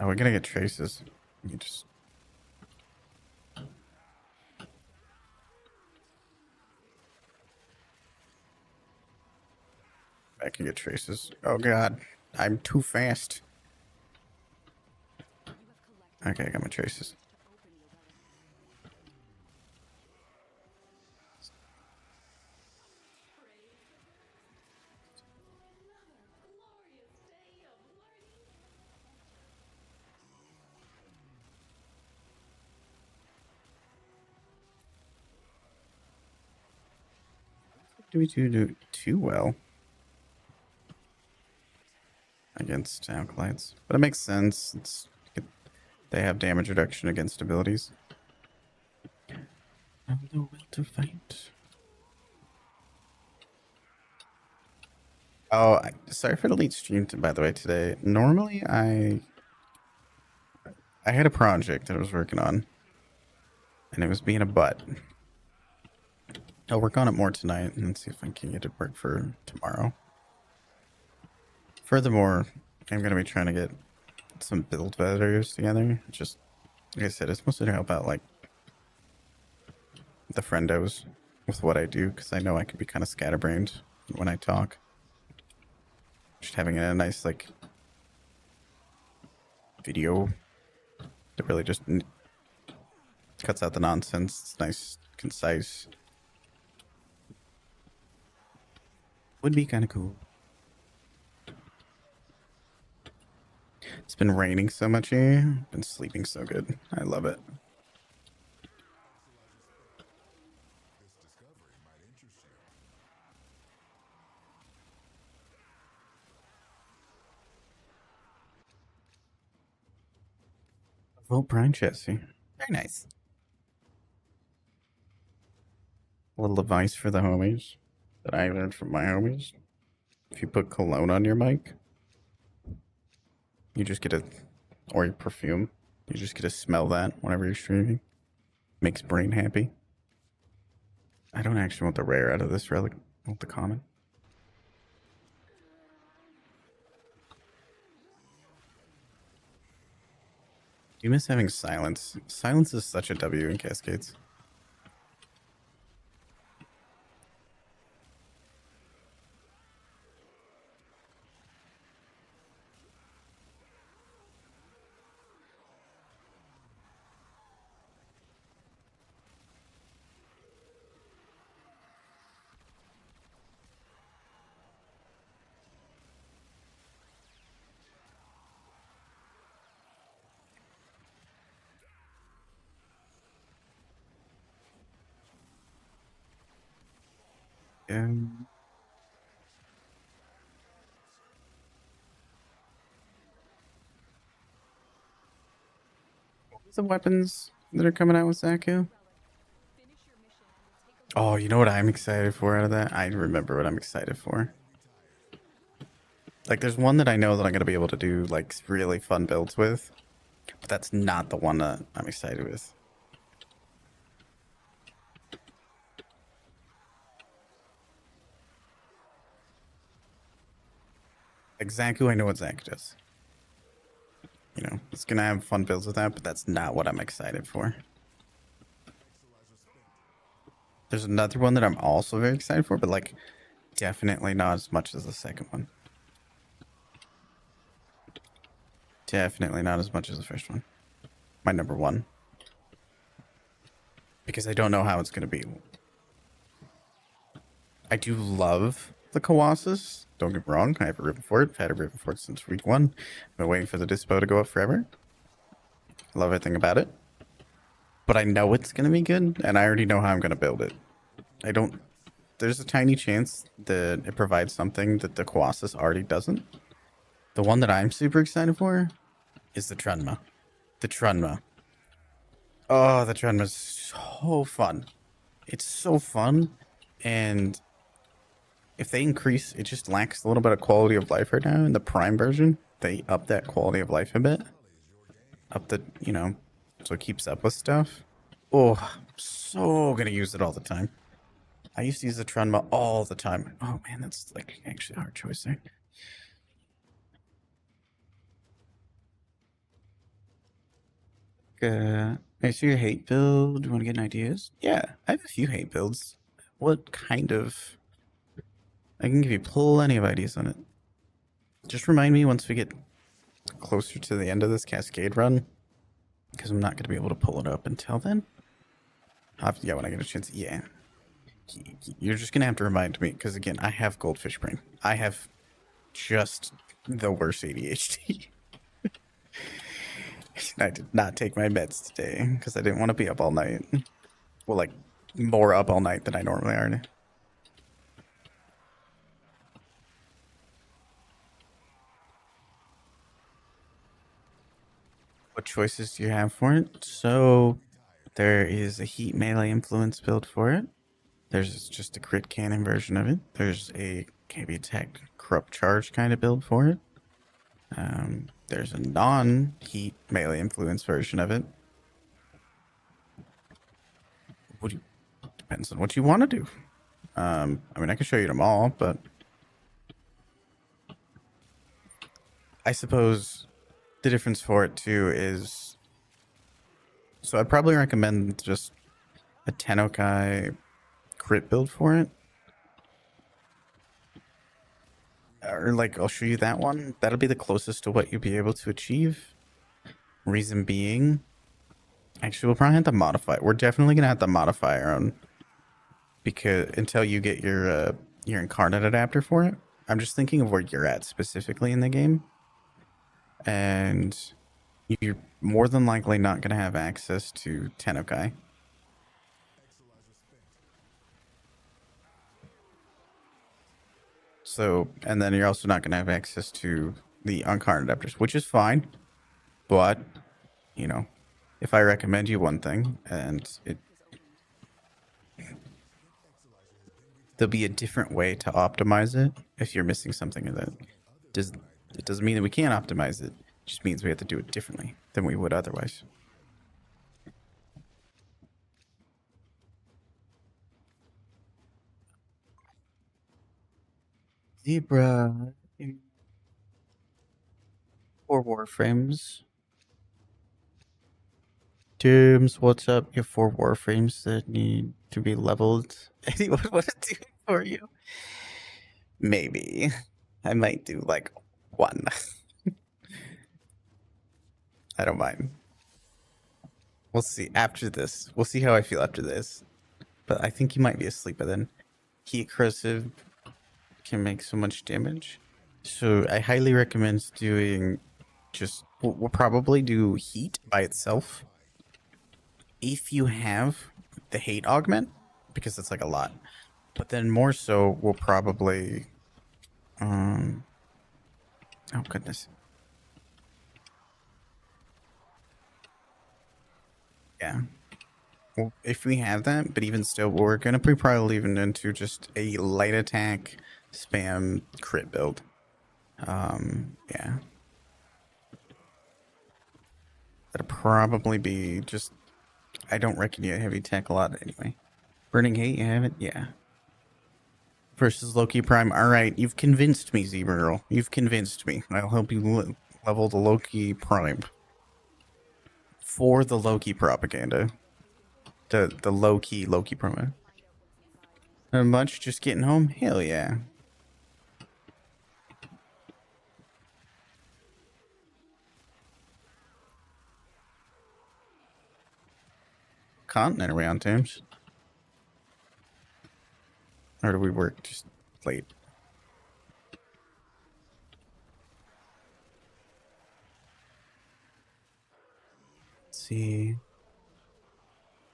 Oh, we're gonna get traces. You just. I can get traces. Oh god, I'm too fast. Okay, I got my traces. Do we do too well against alkalites? But it makes sense. They have damage reduction against abilities. I have no will to fight. Oh, sorry for the late stream, by the way, today. Normally, I had a project that I was working on, and it was being a butt. I'll work on it more tonight and see if I can get it work for tomorrow. Furthermore, I'm going to be trying to get some build videos together. Just, like I said, it's mostly to help out, like, the friendos with what I do, because I know I can be kind of scatterbrained when I talk. Just having a nice, like, video that really just cuts out the nonsense. It's nice, concise. Would be kind of cool. It's been raining so much here. Been sleeping so good. I love it. Volt Prime chassis. Very nice. A little advice for the homies that I learned from my homies. If you put cologne on your mic, you just get a, or your perfume, you just get to smell that whenever you're streaming. Makes brain happy. I don't actually want the rare out of this relic. I want the common. Do you miss having silence? Silence is such a W in Cascades. Um, what was the weapons that are coming out with Zaku? Oh, you know what I'm excited for out of that? I remember what I'm excited for. Like, there's one that I know that I'm going to be able to do, like, really fun builds with. But that's not the one that I'm excited with. Like, Zaku, I know what Zaku does. You know, it's going to have fun builds with that, but that's not what I'm excited for. There's another one that I'm also very excited for, but, like, definitely not as much as the second one. Definitely not as much as the first one. My number one. Because I don't know how it's going to be. I do love the Colossus. Don't get me wrong. I have a ribbon for it. I've had a ribbon for it since week one. I've been waiting for the dispo to go up forever. I love everything about it. But I know it's going to be good, and I already know how I'm going to build it. I don't... There's a tiny chance that it provides something that the Colossus already doesn't. The one that I'm super excited for is the Trunma. The Trunma. Oh, the Trunma's so fun. It's so fun, and if they increase, it just lacks a little bit of quality of life right now. In the Prime version, they up that quality of life a bit. Up the, you know, so it keeps up with stuff. Oh, I'm so gonna use it all the time. I used to use the Trunma all the time. Oh man, that's like actually a hard choice there. I see your hate build. Do you want to get ideas? Yeah, I have a few hate builds. What kind of? I can give you plenty of ideas on it. Just remind me once we get closer to the end of this cascade run, because I'm not going to be able to pull it up until then. Yeah, when I get a chance. Yeah. You're just going to have to remind me, because again, I have goldfish brain. I have just the worst ADHD. I did not take my meds today, because I didn't want to be up all night. Well, like, more up all night than I normally are. What choices do you have for it? So there is a heat melee influence build for it. There's just a crit cannon version of it. There's a KB attack corrupt charge kind of build for it. There's a non-heat melee influence version of it. Depends on what you want to do. I mean, I can show you them all, but I suppose the difference for it too is, so I'd probably recommend just a Tenno crit build for it. Or like, I'll show you that one. That'll be the closest to what you'll be able to achieve. Reason being, actually, we'll probably have to modify it. We're definitely gonna have to modify our own, because until you get your incarnate adapter for it. I'm just thinking of where you're at specifically in the game, and you're more than likely not gonna have access to Tenno. So, and then you're also not going to have access to the incarnate adapters, which is fine. But, you know, if I recommend you one thing, and there'll be a different way to optimize it if you're missing something of that. It doesn't mean that we can't optimize it. It just means we have to do it differently than we would otherwise. Zebra. Or Warframes. Dooms, what's up? You have 4 Warframes that need to be leveled. Anyone want to do it for you? Maybe. I might do like 1. I don't mind. We'll see after this. We'll see how I feel after this. But I think you might be asleep by then. Heat corrosive can make so much damage. So I highly recommend doing just, we'll probably do heat by itself. If you have the hate augment, because it's like a lot. But then more so, we'll probably, oh goodness. Yeah. Well, if we have that, but even still, we're going to be probably leaving into just a light attack spam crit build. Yeah. That'll probably be just, I don't reckon you heavy attack a lot anyway. Burning Hate, you have it? Yeah. Versus Loki Prime. Alright, you've convinced me, Zebra Girl. You've convinced me. I'll help you level the Loki Prime. For the Loki propaganda. The low-key Loki promo. Not much, just getting home? Hell yeah. Continent around times. Or do we work just late? Let's see.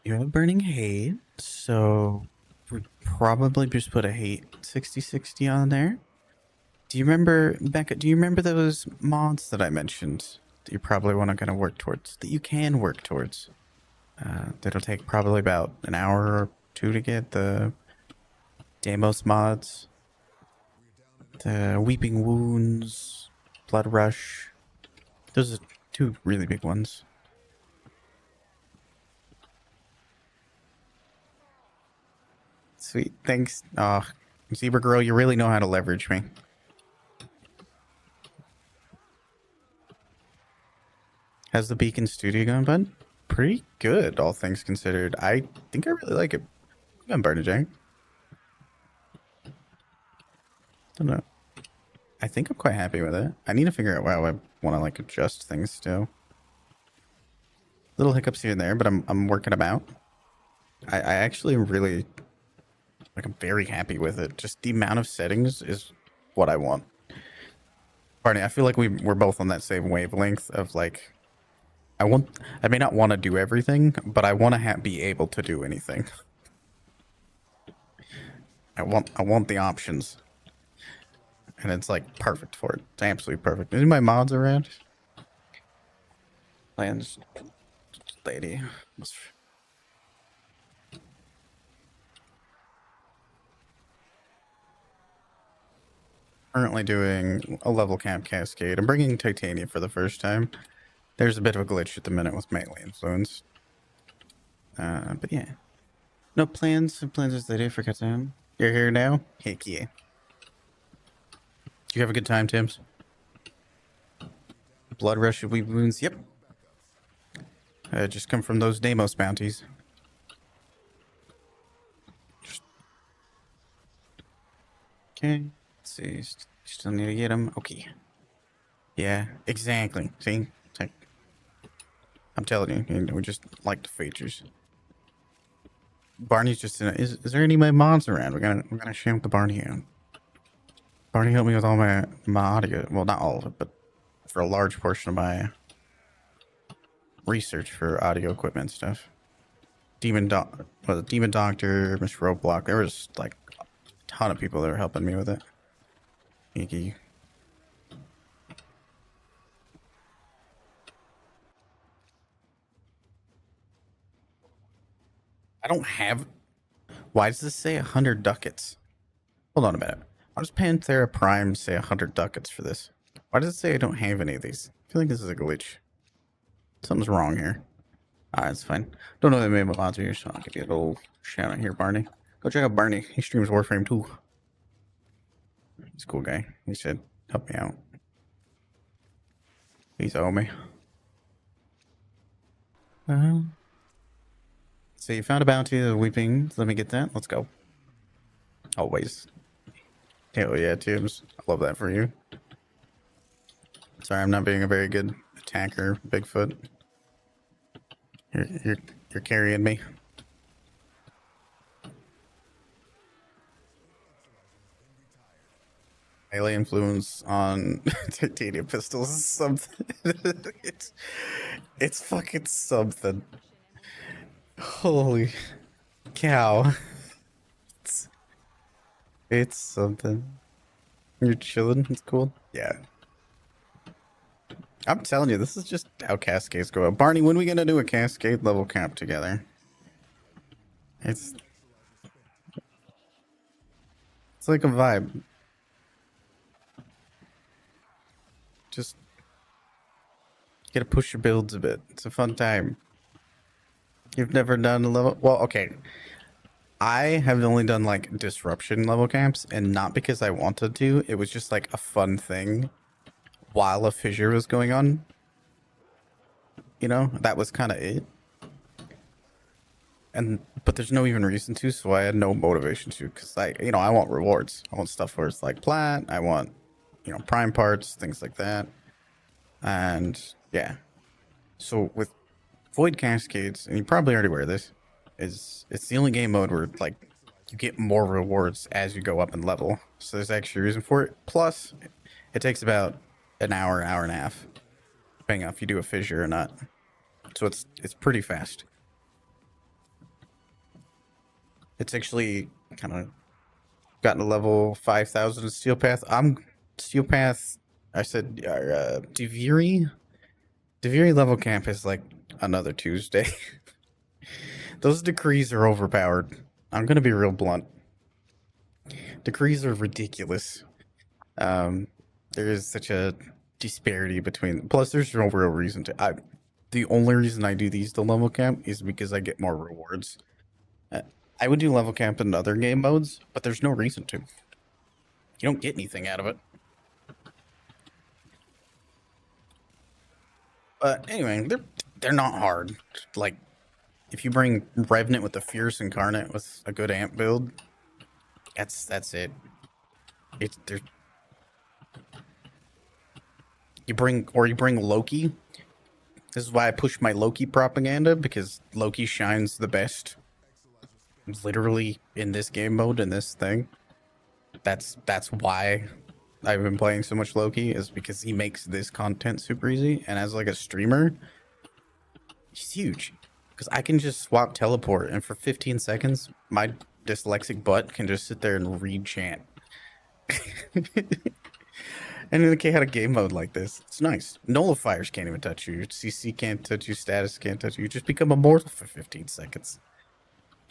You have Burning Hate, so we probably just put a hate 60/60 on there. Do you remember, Becca, do you remember those mods that I mentioned that you probably want to kind of work towards, that you can work towards? That'll take probably about an hour or 2 to get the Deimos mods, the Weeping Wounds, Blood Rush. Those are 2 really big ones. Sweet, thanks. Oh, Zebra Girl, you really know how to leverage me. How's the Beacon Studio going, bud? pretty good, all things considered. I think I really like it. I'm Barney Jack. Don't know. I think I'm quite happy with it. I need to figure out how I want to like adjust things still. Little hiccups here and there, but I'm working them out. I actually really like, I'm very happy with it. Just the amount of settings is what I want. Barney, I feel like we're both on that same wavelength of like, I may not want to do everything, but I want to be able to do anything. I want the options. And it's like perfect for it. It's absolutely perfect. Is my mods around? Plans lady. Currently doing a level cap cascade. I'm bringing titanium for the first time. There's a bit of a glitch at the minute with melee influence. But yeah. No plans. Plans is lady for Katam. You're here now? Heck yeah. You have a good time, Tims? Blood rush of weeb wounds. Yep. Just come from those Deimos bounties. Okay. Let's see. Still need to get them. Okay. Yeah, exactly. See? Like, I'm telling you, we just like the features. Barney's just in is there any of my mods around? We're gonna shame the Barney out. Barney helped me with all my audio. Well, not all of it, but for a large portion of my research for audio equipment stuff. Demon Doctor, Mr. Roadblock. There was like a ton of people that were helping me with it. Iggy. I don't have. Why does this say 100 ducats? Hold on a minute. Why does Panthera Prime say 100 ducats for this? Why does it say I don't have any of these? I feel like this is a glitch. Something's wrong here. Alright, that's fine. Don't know if they made my mods here, so I'll give you a little shout out here, Barney. Go check out Barney. He streams Warframe too. He's a cool guy. He said, help me out. He's owe me. So you found a bounty of weeping. Let me get that. Let's go. Always. Hell yeah, Tibbs. I love that for you. Sorry, I'm not being a very good attacker, Bigfoot. You're carrying me. Melee influence on titanium pistols is something. it's fucking something. Holy cow. It's something. You're chilling. It's cool. Yeah. I'm telling you, this is just how cascades go up. Barney, when are we gonna do a cascade level cap together? It's like a vibe. Just gotta push your builds a bit. It's a fun time. You've never done a level? Well, okay. I have only done like disruption level camps, and not because I wanted to. It was just like a fun thing while a fissure was going on. You know, that was kind of it. But there's no even reason to, so I had no motivation to, because I want rewards. I want stuff where it's like plat. I want, prime parts, things like that. And yeah. So with Void Cascades, and you probably already aware of this, it's the only game mode where like you get more rewards as you go up in level. So there's actually a reason for it. Plus, it takes about an hour and a half, depending on if you do a fissure or not. So it's pretty fast. It's actually kind of gotten to level 5,000 Steel Path. I'm Steel Path. I said Deviri level camp is like another Tuesday. Those decrees are overpowered. I'm gonna be real blunt. Decrees are ridiculous. There is such a disparity between. Plus, there's no real reason to. The only reason I do these to level camp is because I get more rewards. I would do level camp in other game modes, but there's no reason to. You don't get anything out of it. But anyway, they're not hard. Like, if you bring Revenant with the Fierce Incarnate with a good amp build, that's it. It's there. You bring Loki. This is why I push my Loki propaganda, because Loki shines the best. Literally in this game mode, in this thing. That's why I've been playing so much Loki, is because he makes this content super easy. And as like a streamer, he's huge. Because I can just swap teleport, and for 15 seconds, my dyslexic butt can just sit there and read chant. And in the case, had a game mode like this, it's nice. Nullifiers can't even touch you. Your CC can't touch you. Status can't touch you. You just become immortal for 15 seconds.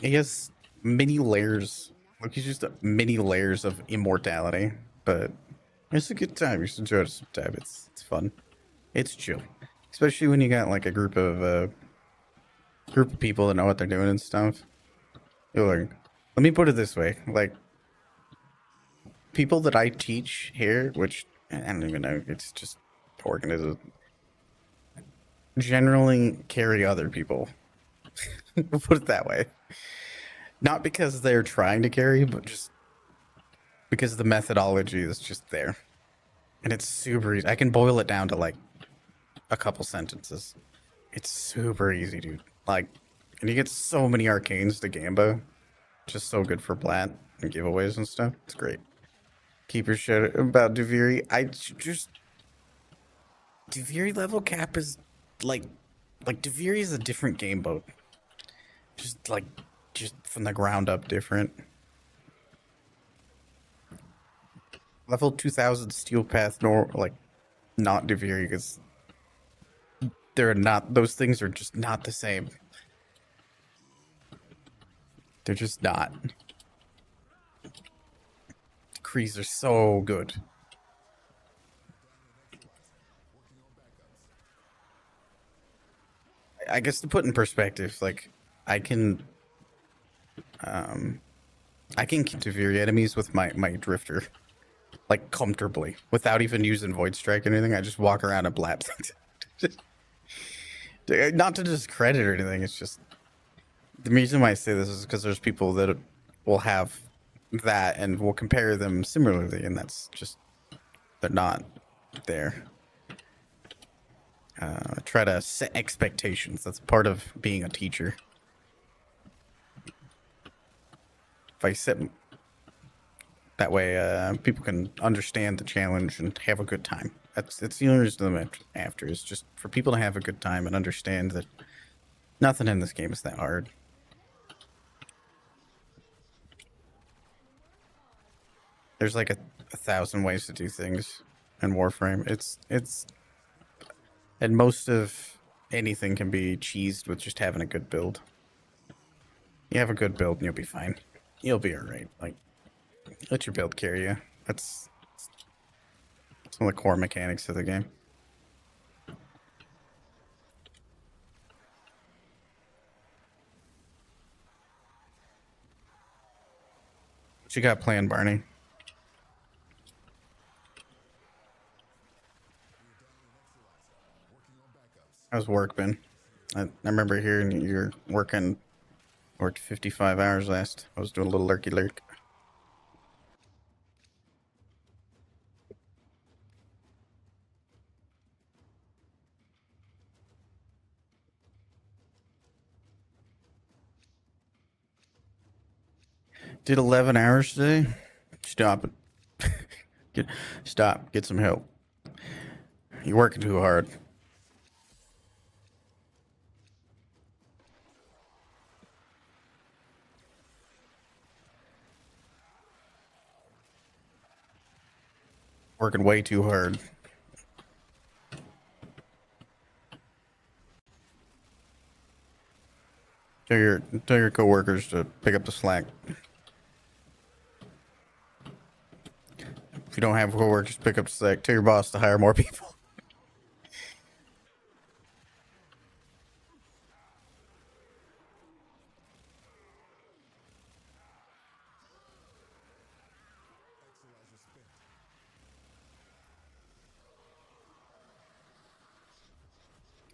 He has many layers. Look, he's just many layers of immortality. But it's a good time. You should enjoy it sometime. It's fun. It's chill, especially when you got like a group of people that know what they're doing and stuff. You're like, let me put it this way: like people that I teach here, which I don't even know, it's just organisms, generally carry other people. We'll put it that way. Not because they're trying to carry, but just because the methodology is just there. And it's super easy. I can boil it down to like a couple sentences. It's super easy, dude. Like, and you get so many arcanes to Gamba. Just so good for Blat and giveaways and stuff. It's great. Keep your shit about Duviri. Duviri level cap is like Duviri is a different game mode. Just from the ground up different. Level 2000 Steel Path, nor like not Duviri, because they're not, those things are just not the same. They're just not. Crees are so good. I guess to put in perspective, like I can keep Duviri enemies with my Drifter, like comfortably, without even using Void Strike or anything. I just walk around and blap things. Not to discredit or anything, it's just the reason why I say this is because there's people that will have that and will compare them similarly, and that's just, they're not there. Try to set expectations. That's part of being a teacher. If I set that way, people can understand the challenge and have a good time. That's the only reason I'm after, is just for people to have a good time and understand that nothing in this game is that hard. There's like a 1,000 ways to do things in Warframe. It's and most of anything can be cheesed with just having a good build. You have a good build and you'll be fine. You'll be alright. Like, let your build carry you. That's one of the core mechanics of the game. What you got planned, Barney? How's work been? I remember hearing you're worked 55 hours last. I was doing a little lurky lurk. Did 11 hours today? Stop it. Stop. Get some help. You're working too hard. Working way too hard. Tell your coworkers to pick up the slack. If you don't have coworkers, pick up the slack. Tell your boss to hire more people.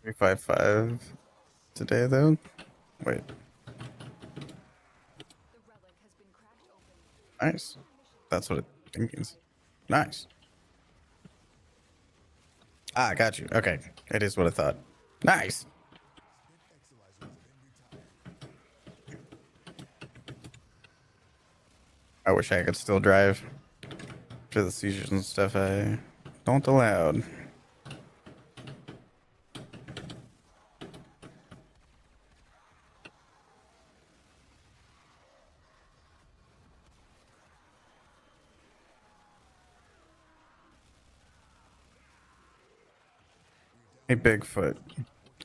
355 today though. Wait, nice. That's what it means. Nice. Ah, got you. Okay, it is what I thought. Nice. I wish I could still drive. For the seizures and stuff, I don't allowed. Hey, Bigfoot.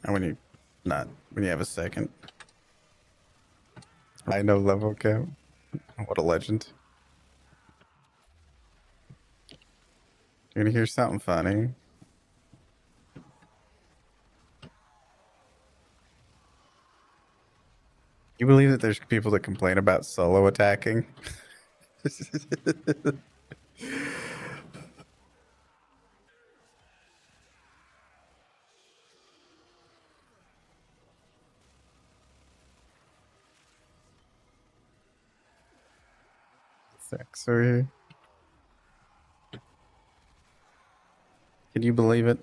And when you have a second. I know level count. What a legend. You're gonna hear something funny. You believe that there's people that complain about solo attacking? Sex over here. Can you believe it?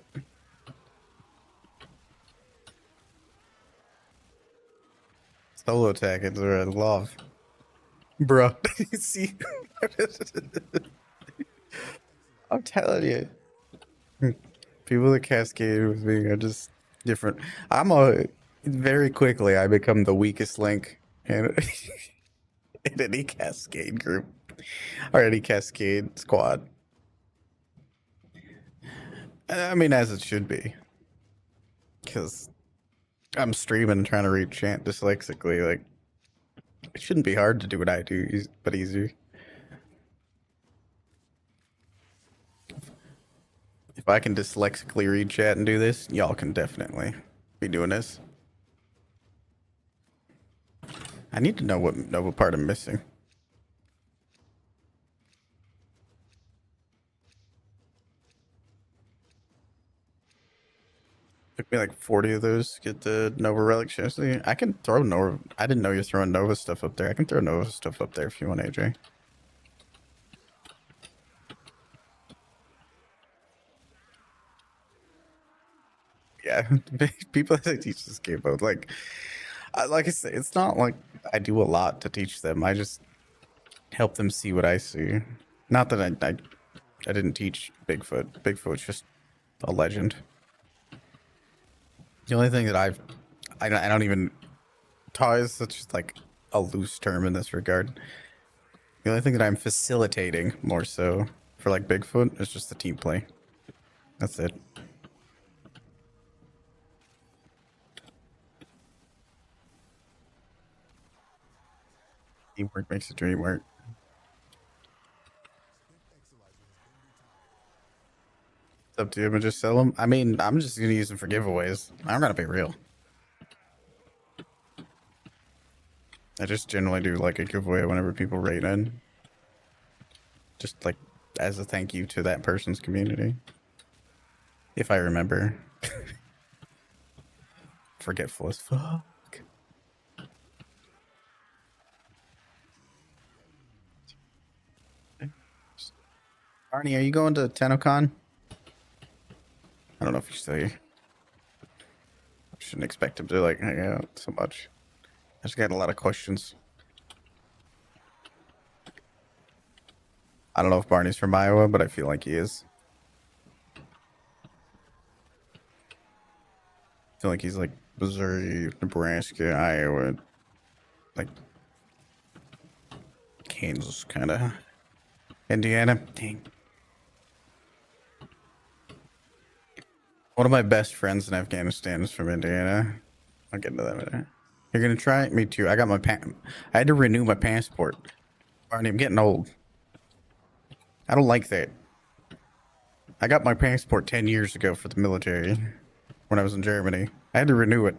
Solo attackings are a love. Bro, see? I'm telling you. People that cascade with me are just different. Very quickly I become the weakest link in, in any cascade group or any cascade squad. I mean, as it should be, because I'm streaming and trying to read chant dyslexically. Like, it shouldn't be hard to do what I do, but easier. If I can dyslexically read chat and do this, y'all can definitely be doing this. I need to know what part I'm missing. Took me like 40 of those to get the Nova Relic chassis. I can throw Nova. I didn't know you're throwing Nova stuff up there. I can throw Nova stuff up there if you want, AJ. Yeah, people that teach this game, but like I say, it's not like I do a lot to teach them. I just help them see what I see. Not that I didn't teach Bigfoot. Bigfoot's just a legend. The only thing that I don't even tie is such like a loose term in this regard. The only thing that I'm facilitating more so for like Bigfoot is just the team play. That's it. Teamwork makes the dream work. It's up to you. I'm gonna just sell them. I mean, I'm just gonna use them for giveaways. I'm gonna be real. I just generally do like a giveaway whenever people rate in. Just like as a thank you to that person's community. If I remember. Forgetful as fuck. Arnie, are you going to TennoCon? I don't know if you're still here. I shouldn't expect him to like hang out so much. I just got a lot of questions. I don't know if Barney's from Iowa, but I feel like he is. I feel like he's like Missouri, Nebraska, Iowa, like Kansas, kind of. Indiana. Dang. One of my best friends in Afghanistan is from Indiana. I'll get into that in a minute. You're gonna try it? Me too. I got my I had to renew my passport. Barney, I'm getting old. I don't like that. I got my passport 10 years ago for the military when I was in Germany. I had to renew it.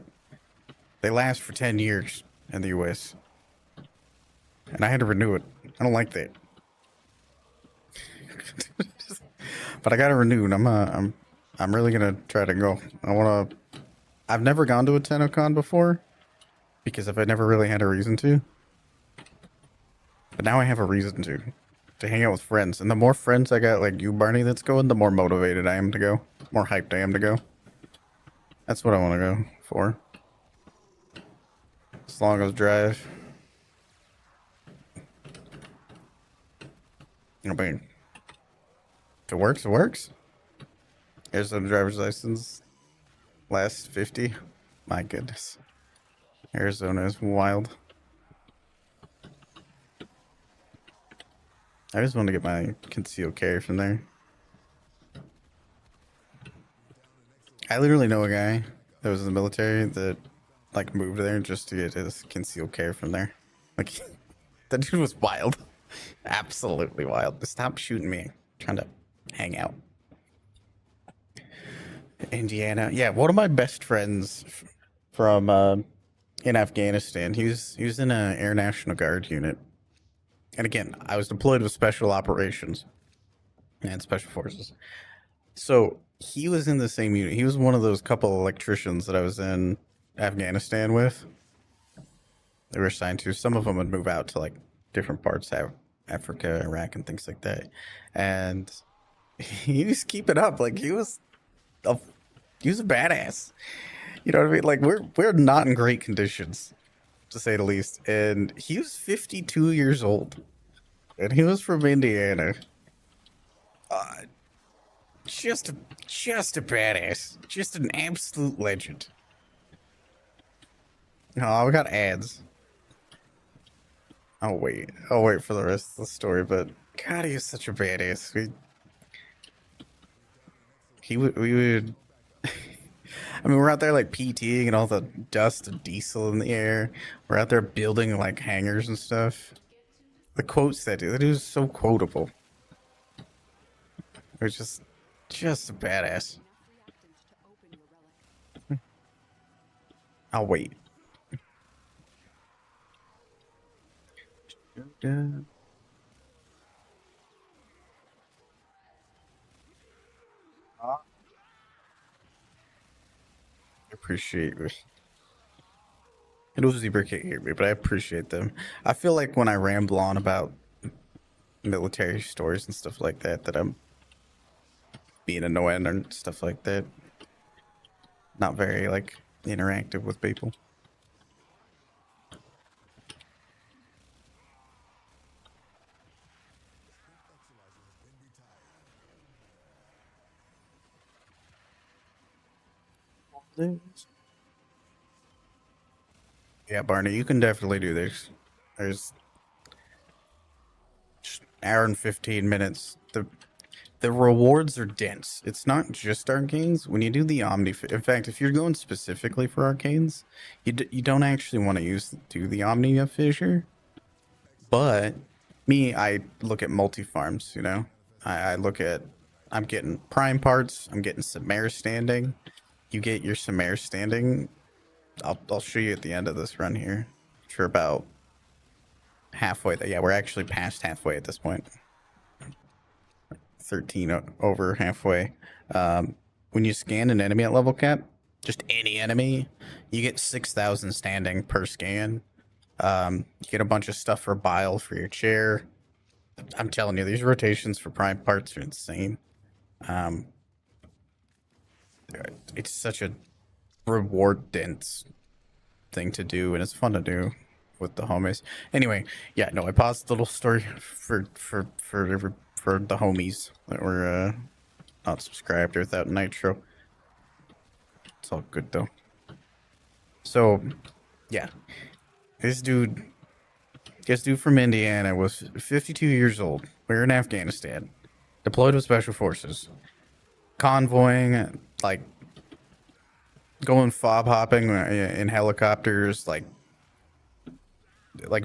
They last for 10 years in the US. And I had to renew it. I don't like that. But I got to renew, and I'm really gonna try to go. I wanna I've never gone to a TennoCon before because I've never really had a reason to. But now I have a reason to hang out with friends. And the more friends I got, like you, Barney, that's going, the more motivated I am to go. More hyped I am to go. That's what I want to go for. As long as drive. I mean, if it works, it works. Arizona driver's license. Last 50. My goodness. Arizona is wild. I just want to get my concealed carry from there. I literally know a guy that was in the military that like moved there just to get his concealed carry from there. Like that dude was wild. Absolutely wild. Stop shooting me. I'm trying to hang out. Indiana. Yeah, one of my best friends from in Afghanistan. He was in a Air National Guard unit. And again, I was deployed with special operations and special forces. So he was in the same unit. He was one of those couple electricians that I was in Afghanistan with. They were assigned to. Some of them would move out to like different parts of Africa, Iraq, and things like that. And he was keeping up. Like he was a badass. You know what I mean? Like we're not in great conditions, to say the least. And he was 52 years old, and he was from Indiana. Just a badass, just an absolute legend. Oh, we got ads. I'll wait for the rest of the story. But God, he is such a badass. We would. I mean, we're out there like PTing and all the dust and diesel in the air. We're out there building like hangars and stuff. The quotes that is so quotable. They're just a badass. I'll wait. Appreciate it. It was Zebra can't hear me, but I appreciate them. I feel like when I ramble on about military stories and stuff like that, that I'm being annoying and stuff like that. Not very like interactive with people. Yeah, Barney, you can definitely do this. There's just an hour and 15 minutes. The rewards are dense. It's not just arcanes. When you do the Omni, in fact, if you're going specifically for arcanes, you don't actually want to do the Omni Fissure. But me, I look at multi farms. You know, I look at I'm getting prime parts. I'm getting Samare standing. You get your Samare standing. I'll show you at the end of this run here. For about halfway. Yeah, we're actually past halfway at this point. 13 over halfway. When you scan an enemy at level cap, just any enemy, you get 6,000 standing per scan. You get a bunch of stuff for bile for your chair. I'm telling you, these rotations for prime parts are insane. It's such a reward dense thing to do, and it's fun to do with the homies. Anyway, yeah, no, I paused the little story for the homies that were not subscribed or without nitro. It's all good though. So, yeah, this dude from Indiana was 52 years old. We were in Afghanistan, deployed with special forces, convoying, like going fob hopping in helicopters, like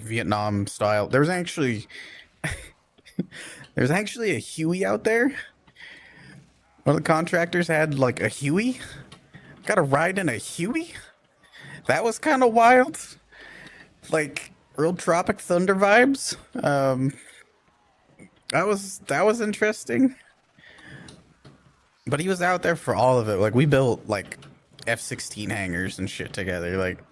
Vietnam style. There's actually a Huey out there. One of the contractors had like a Huey. Got a ride in a Huey. That was kind of wild. Like real Tropic Thunder vibes. That was interesting. But he was out there for all of it. Like we built like F-16 hangars and shit together. Like,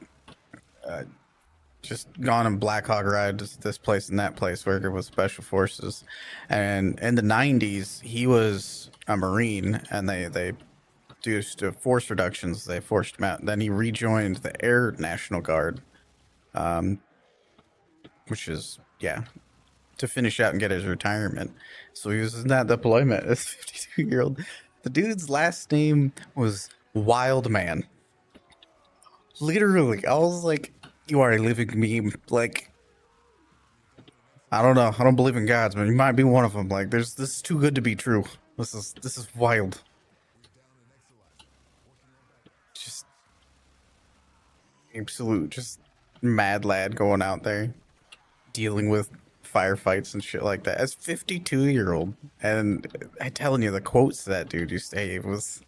just gone on Black Hawk ride to this place and that place working with special forces. And in the 90s, he was a Marine, and they due to force reductions, they forced him out. Then he rejoined the Air National Guard, which is, yeah, to finish out and get his retirement. So he was in that deployment as 52-year-old. The dude's last name was Wildman. Literally, I was like, you are a living meme. Like, I don't know. I don't believe in gods, but you might be one of them. Like, this is too good to be true. This is wild. Just absolute, just mad lad going out there, dealing with firefights and shit like that as 52-year-old. And I telling you, the quotes that dude used to say, it was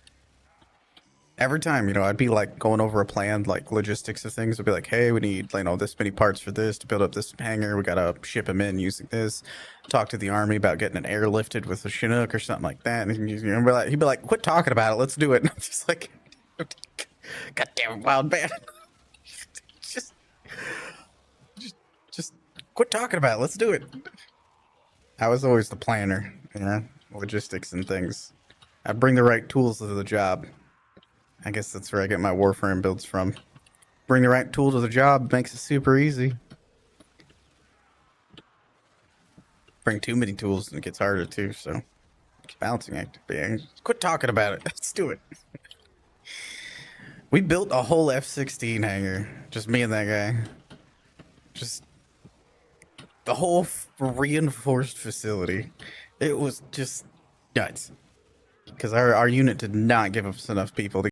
every time, you know, I'd be like going over a plan, like logistics of things. I'd be like, hey, we need, you know, this many parts for this to build up this hangar. We gotta ship them in using this. Talk to the army about getting an airlifted with a Chinook or something like that. And he'd be like, quit talking about it, let's do it. And I'm just like, goddamn wild man. just quit talking about it, let's do it. I was always the planner, you know, logistics and things. I'd bring the right tools to the job. I guess that's where I get my Warframe builds from. Bring the right tool to the job, makes it super easy. Bring too many tools and it gets harder too, so it's a balancing act. But yeah, quit talking about it. Let's do it. We built a whole F-16 hangar. Just me and that guy. Just the whole reinforced facility. It was just nuts. Because our unit did not give us enough people to